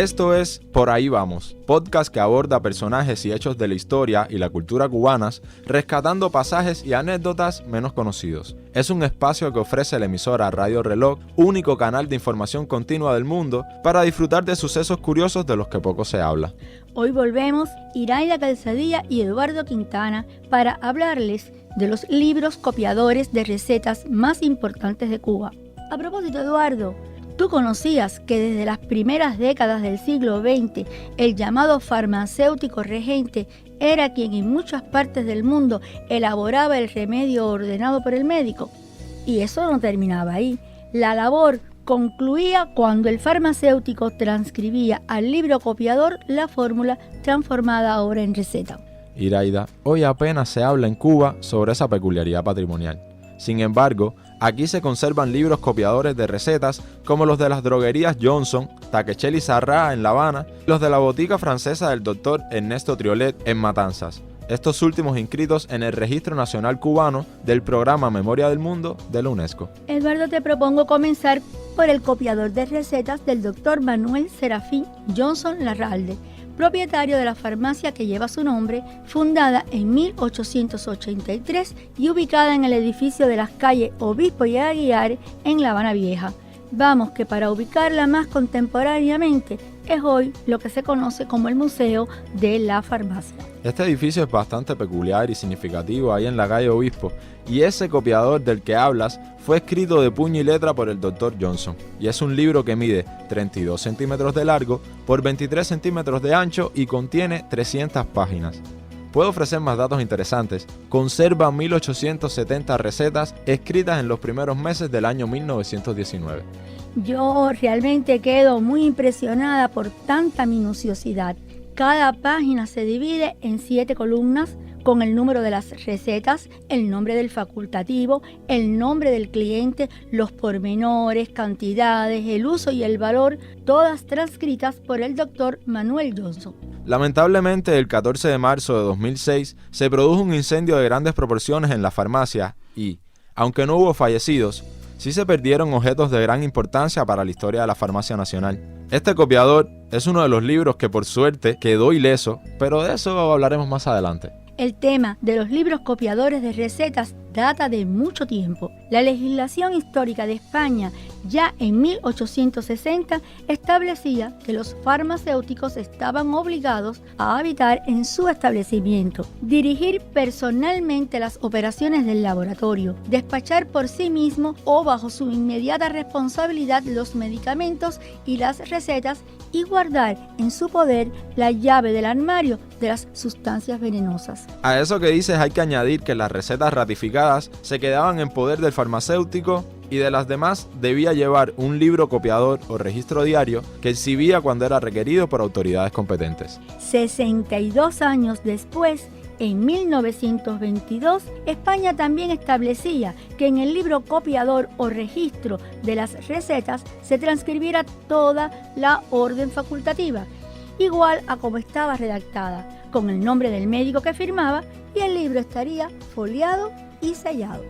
Esto es Por Ahí Vamos, podcast que aborda personajes y hechos de la historia y la cultura cubanas, rescatando pasajes y anécdotas menos conocidos. Es un espacio que ofrece la emisora Radio Reloj, único canal de información continua del mundo, para disfrutar de sucesos curiosos de los que poco se habla. Hoy volvemos Iraida Calzadilla y Eduardo Quintana para hablarles de los libros copiadores de recetas más importantes de Cuba. A propósito, Eduardo, ¿tú conocías que desde las primeras décadas del siglo XX el llamado farmacéutico regente era quien en muchas partes del mundo elaboraba el remedio ordenado por el médico? Y eso no terminaba ahí. La labor concluía cuando el farmacéutico transcribía al libro copiador la fórmula transformada ahora en receta. Iraida, hoy apenas se habla en Cuba sobre esa peculiaridad patrimonial. Sin embargo, aquí se conservan libros copiadores de recetas como los de las droguerías Johnson, Taquechel y Sarrá en La Habana, y los de la botica francesa del Dr. Ernesto Triolet en Matanzas. Estos últimos inscritos en el Registro Nacional Cubano del Programa Memoria del Mundo de la UNESCO. Eduardo, te propongo comenzar por el copiador de recetas del Dr. Manuel Serafín Johnson Larralde, propietario de la farmacia que lleva su nombre, fundada en 1883 y ubicada en el edificio de las calles Obispo y Aguiar en La Habana Vieja. Vamos, que para ubicarla más contemporáneamente es hoy lo que se conoce como el Museo de la Farmacia. Este edificio es bastante peculiar y significativo ahí en la calle Obispo, y ese copiador del que hablas fue escrito de puño y letra por el Dr. Johnson, y es un libro que mide 32 centímetros de largo por 23 centímetros de ancho y contiene 300 páginas. Puedo ofrecer más datos interesantes. Conserva 1870 recetas escritas en los primeros meses del año 1919. Yo realmente quedo muy impresionada por tanta minuciosidad. Cada página se divide en 7 columnas con el número de las recetas, el nombre del facultativo, el nombre del cliente, los pormenores, cantidades, el uso y el valor, todas transcritas por el Dr. Manuel Johnson. Lamentablemente, el 14 de marzo de 2006 se produjo un incendio de grandes proporciones en la farmacia y, aunque no hubo fallecidos, sí se perdieron objetos de gran importancia para la historia de la farmacia nacional. Este copiador es uno de los libros que por suerte quedó ileso, pero de eso hablaremos más adelante. El tema de los libros copiadores de recetas data de mucho tiempo. La legislación histórica de España, ya en 1860, establecía que los farmacéuticos estaban obligados a habitar en su establecimiento, dirigir personalmente las operaciones del laboratorio, despachar por sí mismo o bajo su inmediata responsabilidad los medicamentos y las recetas y guardar en su poder la llave del armario de las sustancias venenosas. A eso que dices hay que añadir que las recetas ratificadas se quedaban en poder del farmacéutico y de las demás debía llevar un libro copiador o registro diario que exhibía cuando era requerido por autoridades competentes. 62 años después, en 1922, España también establecía que en el libro copiador o registro de las recetas se transcribiera toda la orden facultativa, igual a como estaba redactada, con el nombre del médico que firmaba, y el libro estaría foliado y sellado.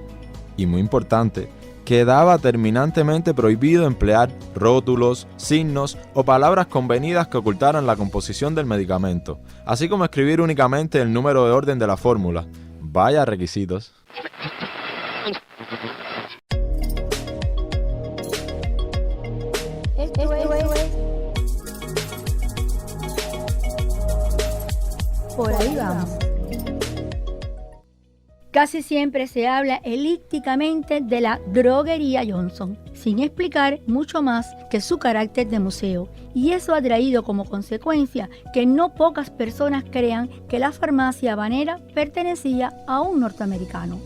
Y muy importante, quedaba terminantemente prohibido emplear rótulos, signos o palabras convenidas que ocultaran la composición del medicamento, así como escribir únicamente el número de orden de la fórmula. Vaya requisitos. Esto es Por Ahí Vamos. Casi siempre se habla elípticamente de la droguería Johnson, sin explicar mucho más que su carácter de museo, y eso ha traído como consecuencia que no pocas personas crean que la farmacia habanera pertenecía a un norteamericano.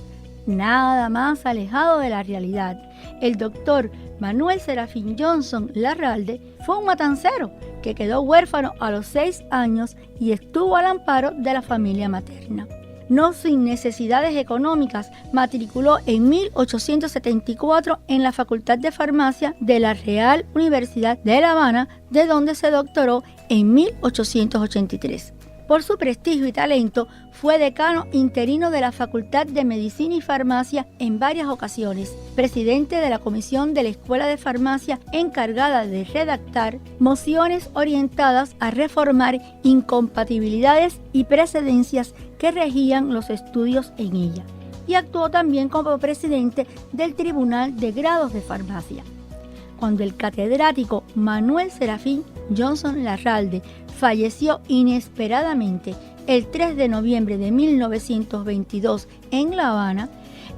Nada más alejado de la realidad. El doctor Manuel Serafín Johnson Larralde fue un matancero que quedó huérfano a los 6 años y estuvo al amparo de la familia materna. No sin necesidades económicas, matriculó en 1874 en la Facultad de Farmacia de la Real Universidad de La Habana, de donde se doctoró en 1883. Por su prestigio y talento, fue decano interino de la Facultad de Medicina y Farmacia en varias ocasiones, presidente de la comisión de la Escuela de Farmacia encargada de redactar mociones orientadas a reformar incompatibilidades y precedencias que regían los estudios en ella, y actuó también como presidente del Tribunal de Grados de Farmacia. Cuando el catedrático Manuel Serafín Johnson Larralde falleció inesperadamente el 3 de noviembre de 1922 en La Habana,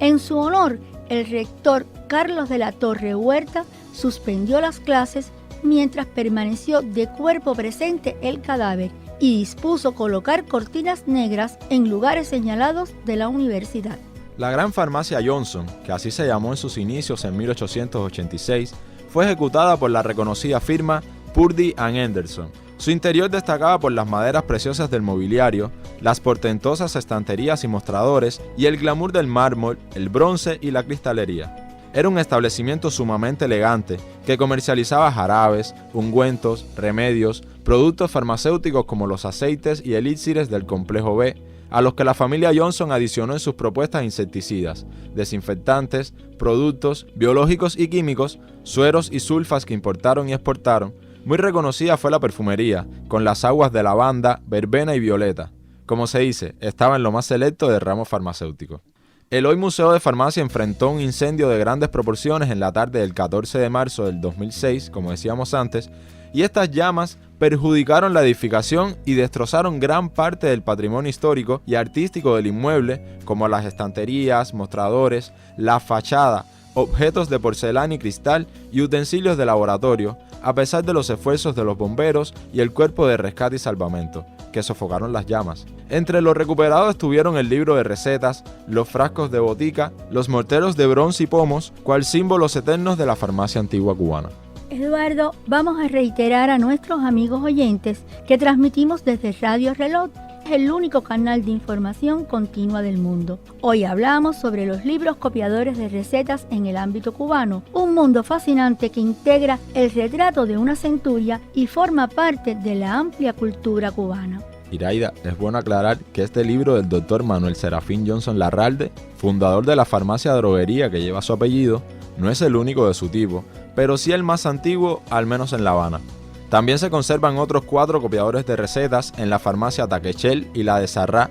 en su honor el rector Carlos de la Torre Huerta suspendió las clases mientras permaneció de cuerpo presente el cadáver y dispuso colocar cortinas negras en lugares señalados de la universidad. La Gran Farmacia Johnson, que así se llamó en sus inicios en 1886, fue ejecutada por la reconocida firma Purdy & Anderson. Su interior destacaba por las maderas preciosas del mobiliario, las portentosas estanterías y mostradores y el glamour del mármol, el bronce y la cristalería. Era un establecimiento sumamente elegante que comercializaba jarabes, ungüentos, remedios, productos farmacéuticos como los aceites y elixires del complejo B, a los que la familia Johnson adicionó en sus propuestas insecticidas, desinfectantes, productos biológicos y químicos, sueros y sulfas que importaron y exportaron. Muy reconocida fue la perfumería, con las aguas de lavanda, verbena y violeta. Como se dice, estaba en lo más selecto del ramo farmacéutico. El hoy Museo de Farmacia enfrentó un incendio de grandes proporciones en la tarde del 14 de marzo del 2006, como decíamos antes, y estas llamas perjudicaron la edificación y destrozaron gran parte del patrimonio histórico y artístico del inmueble, como las estanterías, mostradores, la fachada, objetos de porcelana y cristal y utensilios de laboratorio, a pesar de los esfuerzos de los bomberos y el cuerpo de rescate y salvamento, que sofocaron las llamas. Entre los recuperados estuvieron el libro de recetas, los frascos de botica, los morteros de bronce y pomos, cual símbolos eternos de la farmacia antigua cubana. Eduardo, vamos a reiterar a nuestros amigos oyentes que transmitimos desde Radio Reloj, el único canal de información continua del mundo. Hoy hablamos sobre los libros copiadores de recetas en el ámbito cubano, un mundo fascinante que integra el retrato de una centuria y forma parte de la amplia cultura cubana. Iraida, es bueno aclarar que este libro del Dr. Manuel Serafín Johnson Larralde, fundador de la farmacia droguería que lleva su apellido, no es el único de su tipo, pero sí el más antiguo, al menos en La Habana. También se conservan otros 4 copiadores de recetas en la farmacia Taquechel y la de Sarrá,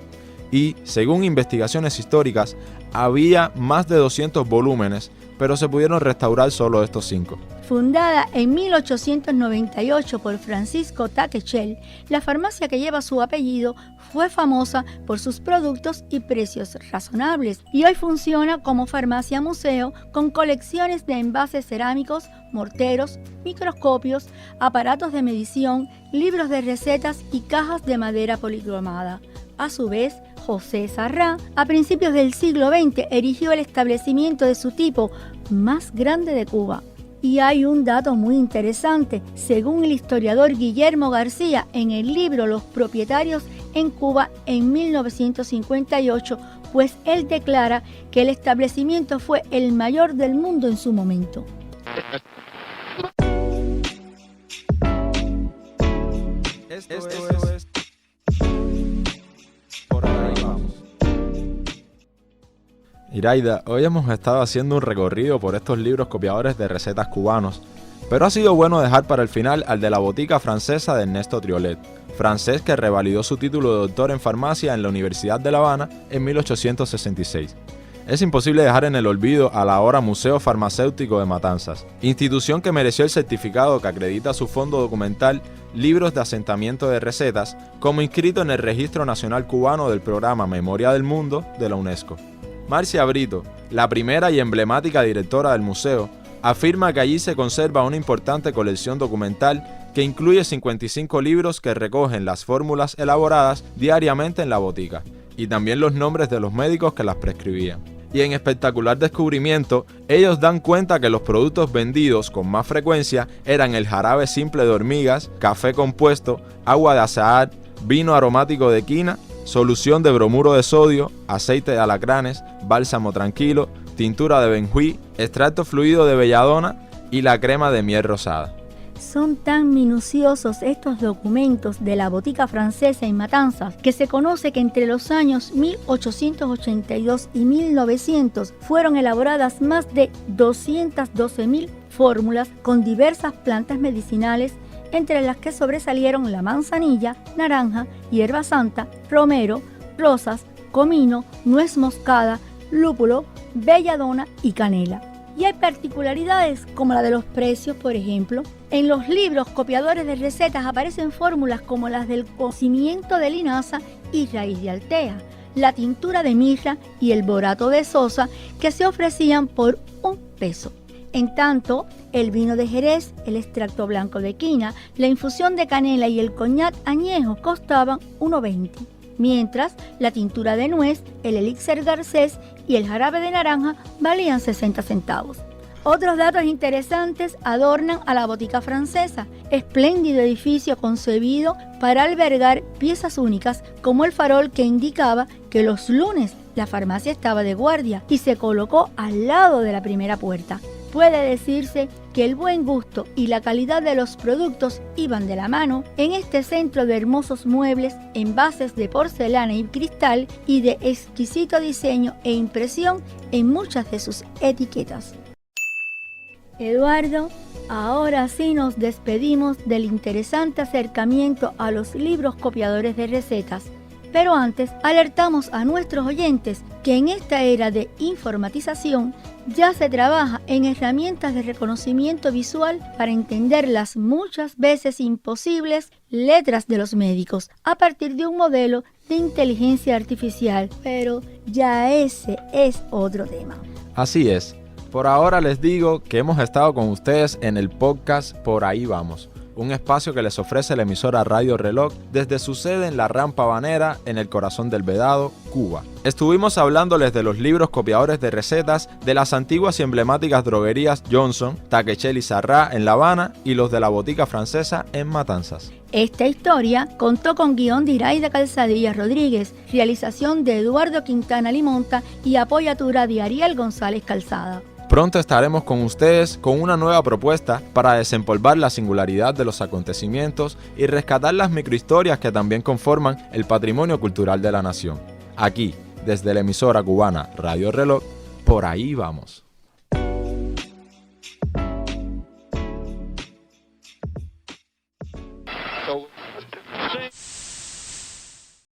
y, según investigaciones históricas, había más de 200 volúmenes, pero se pudieron restaurar solo estos 5. Fundada en 1898 por Francisco Taquechel, la farmacia que lleva su apellido fue famosa por sus productos y precios razonables y hoy funciona como farmacia museo con colecciones de envases cerámicos, morteros, microscopios, aparatos de medición, libros de recetas y cajas de madera policromada. A su vez, José Sarrá, a principios del siglo XX, erigió el establecimiento de su tipo más grande de Cuba. Y hay un dato muy interesante, según el historiador Guillermo García, en el libro Los propietarios en Cuba en 1958, pues él declara que el establecimiento fue el mayor del mundo en su momento. Esto es Por ahí vamos. Iraida, hoy hemos estado haciendo un recorrido por estos libros copiadores de recetas cubanos, pero ha sido bueno dejar para el final al de la botica francesa de Ernesto Triolet, francés que revalidó su título de doctor en farmacia en la Universidad de La Habana en 1866. Es imposible dejar en el olvido al ahora Museo Farmacéutico de Matanzas, institución que mereció el certificado que acredita su fondo documental Libros de Asentamiento de Recetas como inscrito en el Registro Nacional Cubano del Programa Memoria del Mundo de la UNESCO. Marcia Brito, la primera y emblemática directora del museo, afirma que allí se conserva una importante colección documental que incluye 55 libros que recogen las fórmulas elaboradas diariamente en la botica, y también los nombres de los médicos que las prescribían. Y en espectacular descubrimiento, ellos dan cuenta que los productos vendidos con más frecuencia eran el jarabe simple de hormigas, café compuesto, agua de azahar, vino aromático de quina, solución de bromuro de sodio, aceite de alacranes, bálsamo tranquilo, tintura de benjuí, extracto fluido de belladona y la crema de miel rosada. Son tan minuciosos estos documentos de la botica francesa en Matanzas que se conoce que entre los años 1882 y 1900 fueron elaboradas más de 212.000 fórmulas con diversas plantas medicinales, entre las que sobresalieron la manzanilla, naranja, hierba santa, romero, rosas, comino, nuez moscada, lúpulo, belladona y canela. Y hay particularidades como la de los precios, por ejemplo. En los libros copiadores de recetas aparecen fórmulas como las del cocimiento de linaza y raíz de altea, la tintura de mirra y el borato de sosa, que se ofrecían por $1. En tanto, el vino de Jerez, el extracto blanco de quina, la infusión de canela y el coñac añejo costaban $1.20. Mientras la tintura de nuez, el elixir Garcés y el jarabe de naranja valían 60 centavos. Otros datos interesantes adornan a la botica francesa, espléndido edificio concebido para albergar piezas únicas como el farol que indicaba que los lunes la farmacia estaba de guardia y se colocó al lado de la primera puerta. Puede decirse que el buen gusto y la calidad de los productos iban de la mano en este centro de hermosos muebles, envases de porcelana y cristal y de exquisito diseño e impresión en muchas de sus etiquetas. Eduardo, ahora sí nos despedimos del interesante acercamiento a los libros copiadores de recetas. Pero antes, alertamos a nuestros oyentes que en esta era de informatización ya se trabaja en herramientas de reconocimiento visual para entender las muchas veces imposibles letras de los médicos a partir de un modelo de inteligencia artificial. Pero ya ese es otro tema. Así es. Por ahora les digo que hemos estado con ustedes en el podcast Por Ahí Vamos, un espacio que les ofrece la emisora Radio Reloj desde su sede en la Rampa Habanera, en el corazón del Vedado, Cuba. Estuvimos hablándoles de los libros copiadores de recetas de las antiguas y emblemáticas droguerías Johnson, Taquechel y Sarrá en La Habana y los de la botica francesa en Matanzas. Esta historia contó con guión de Iraida Calzadilla Rodríguez, realización de Eduardo Quintana Limonta y apoyatura de Ariel González Calzada. Pronto estaremos con ustedes con una nueva propuesta para desempolvar la singularidad de los acontecimientos y rescatar las microhistorias que también conforman el patrimonio cultural de la nación. Aquí, desde la emisora cubana Radio Reloj, Por Ahí Vamos.